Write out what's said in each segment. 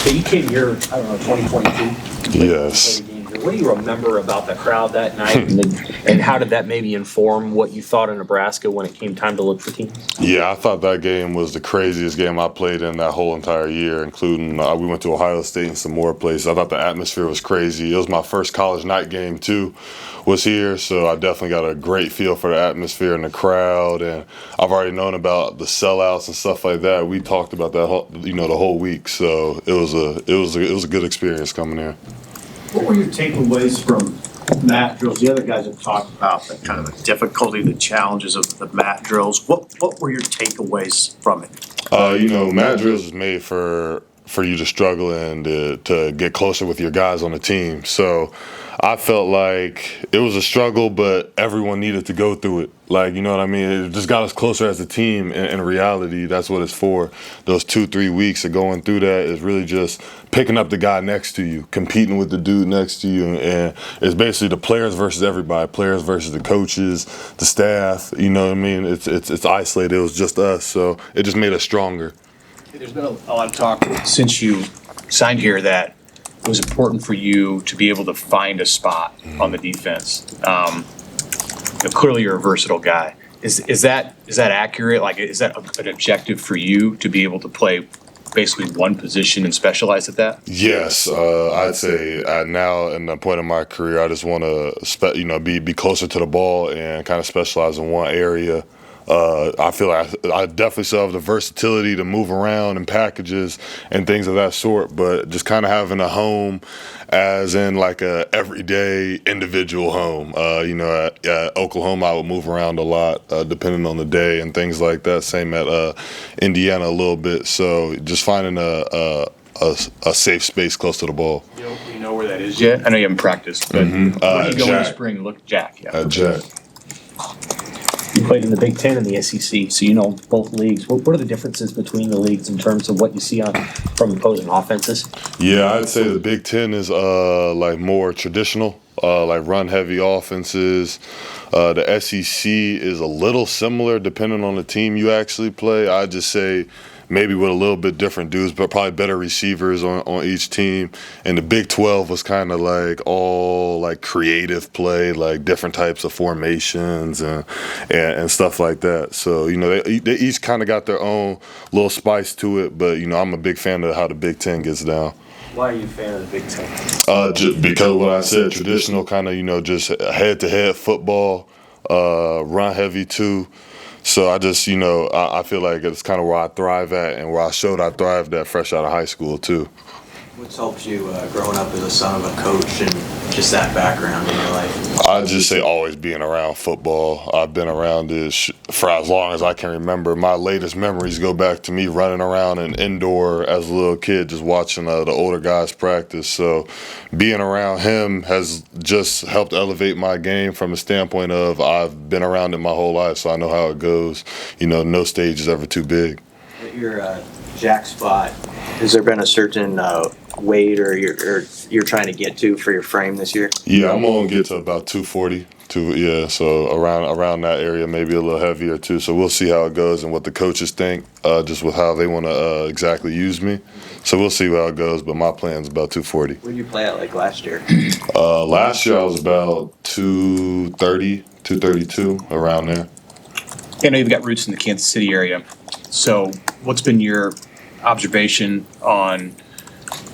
So you came here, 2022? Yes. What do you remember about the crowd that night, and how did that maybe inform what you thought of Nebraska when it came time to look for teams? Yeah, I thought that game was the craziest game I played in that whole entire year, including we went to Ohio State and some more places. I thought the atmosphere was crazy. It was my first college night game, too, was here, so I definitely got a great feel for the atmosphere and the crowd, and I've already known about the sellouts and stuff like that. We talked about that, the whole week, so it was a good experience coming here. What were your takeaways from mat drills? The other guys have talked about the kind of the difficulty, the challenges of the mat drills. What were your takeaways from it? Mat drills is made for you to struggle and to get closer with your guys on the team. So I felt like it was a struggle, but everyone needed to go through it. Like, you know what I mean? It just got us closer as a team. In reality, that's what it's for. Those 2-3 weeks of going through that is really just picking up the guy next to you, competing with the dude next to you. And it's basically the players versus everybody, players versus the coaches, the staff. You know what I mean? It's isolated. It was just us. So it just made us stronger. There's been a lot of talk since you signed here that it was important for you to be able to find a spot on the defense. Clearly, you're a versatile guy. Is that accurate? Like, is that an objective for you to be able to play basically one position and specialize at that? Yes, I'd say now in the point of my career, I just want to be closer to the ball and kind of specialize in one area. I feel like I definitely still have the versatility to move around in packages and things of that sort, but just kind of having a home as in like a everyday individual home. At Oklahoma, I would move around a lot depending on the day and things like that. Same at Indiana a little bit. So just finding a safe space close to the ball. You know where that is yet? I know you haven't practiced, but when you go in the spring, look, Jack. Yeah. Jack. You played in the Big Ten and the SEC, so you know both leagues. What are the differences between the leagues in terms of what you see from opposing offenses? Yeah, I'd say the Big Ten is like more traditional, like run-heavy offenses. The SEC is a little similar depending on the team you actually play. I'd just say maybe with a little bit different dudes, but probably better receivers on each team. And the Big 12 was kind of like all like creative play, like different types of formations and stuff like that. So, they each kind of got their own little spice to it, but, I'm a big fan of how the Big 10 gets down. Why are you a fan of the Big Ten? Just because of what I said, traditional kind of, just head-to-head football, run-heavy too. So I just, I feel like it's kind of where I thrive at and where I showed I thrived at fresh out of high school, too. What's helped you growing up as a son of a coach and just that background in your life? I'd just say always being around football. I've been around this for as long as I can remember. My latest memories go back to me running around in indoor as a little kid, just watching the older guys practice. So being around him has just helped elevate my game from a standpoint of I've been around it my whole life, so I know how it goes. No stage is ever too big. At your jack spot, has there been a certain weight or you're trying to get to for your frame this year? Yeah, I'm gonna get to about 240. So around that area, maybe a little heavier too. So we'll see how it goes and what the coaches think, just with how they want to exactly use me. So we'll see how it goes. But my plan's about 240. What did you play at like last year? Last year I was about 230, 232, around there. I know you've got roots in the Kansas City area. So what's been your observation on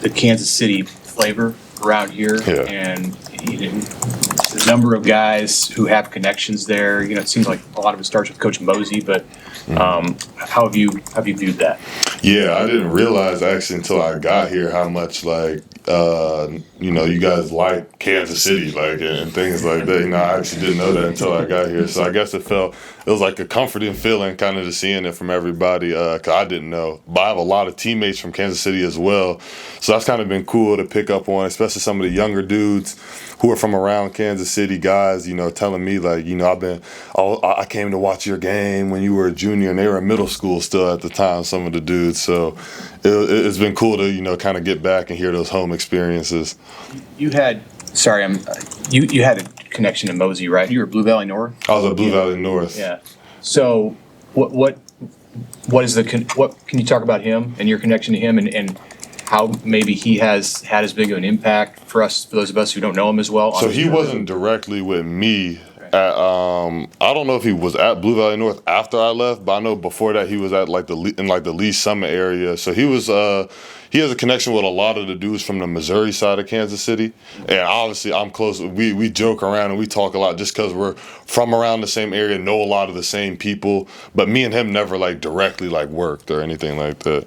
the Kansas City flavor around here? Yeah. And the number of guys who have connections there? It seems like a lot of it starts with Coach Mosey, but how have you viewed that? Yeah, I didn't realize actually until I got here how much you guys like Kansas City, and things like that. I actually didn't know that until I got here. So I guess it was like a comforting feeling kind of just seeing it from everybody, because I didn't know. But I have a lot of teammates from Kansas City as well. So that's kind of been cool to pick up on, especially some of the younger dudes who are from around Kansas City, guys, telling me I came to watch your game when you were a junior, and they were in middle school still at the time, some of the dudes. So it's been cool to, kind of get back and hear those home experiences. You had a connection to Mosey, right? You were Blue Valley North? I was at Blue Valley North. Yeah. So what can you talk about him and your connection to him, and how maybe he has had as big of an impact for us, for those of us who don't know him as well? So he wasn't directly with me. At, I don't know if he was at Blue Valley North after I left, but I know before that he was at like in the Lee Summit area. So he was he has a connection with a lot of the dudes from the Missouri side of Kansas City, and obviously I'm close. We joke around and we talk a lot just because we're from around the same area, know a lot of the same people. But me and him never like directly like worked or anything like that.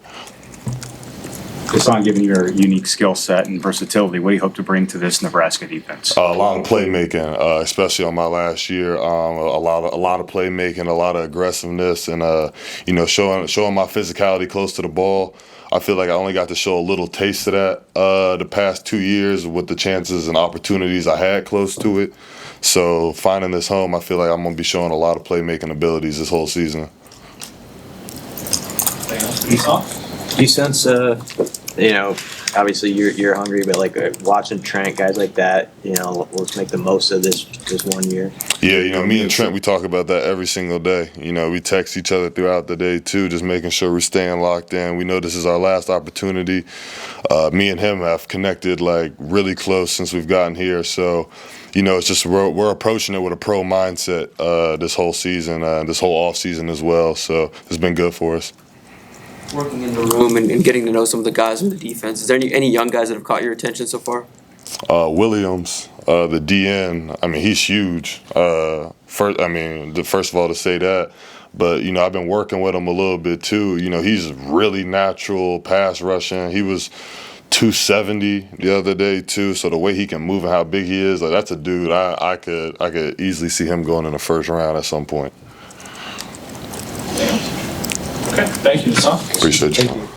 Dasan, given your unique skill set and versatility, what do you hope to bring to this Nebraska defense? A lot of playmaking, especially on my last year. A lot of playmaking, a lot of aggressiveness, and showing my physicality close to the ball. I feel like I only got to show a little taste of that the past 2 years with the chances and opportunities I had close to it. So finding this home, I feel like I'm going to be showing a lot of playmaking abilities this whole season. Do you sense, obviously you're hungry, but like watching Trent, guys like that, let's make the most of this 1 year. Yeah, me and Trent, we talk about that every single day. We text each other throughout the day too, just making sure we're staying locked in. We know this is our last opportunity. Me and him have connected like really close since we've gotten here. So, it's just we're approaching it with a pro mindset this whole season, this whole off season as well. So it's been good for us. Working in the room and getting to know some of the guys in the defense. Is there any young guys that have caught your attention so far? Williams, the DN, he's huge. First of all, to say that, but I've been working with him a little bit too. He's really natural pass rushing. He was 270 the other day too. So the way he can move and how big he is, like that's a dude I could easily see him going in the first round at some point. Okay, thank you, Dasan. Appreciate you.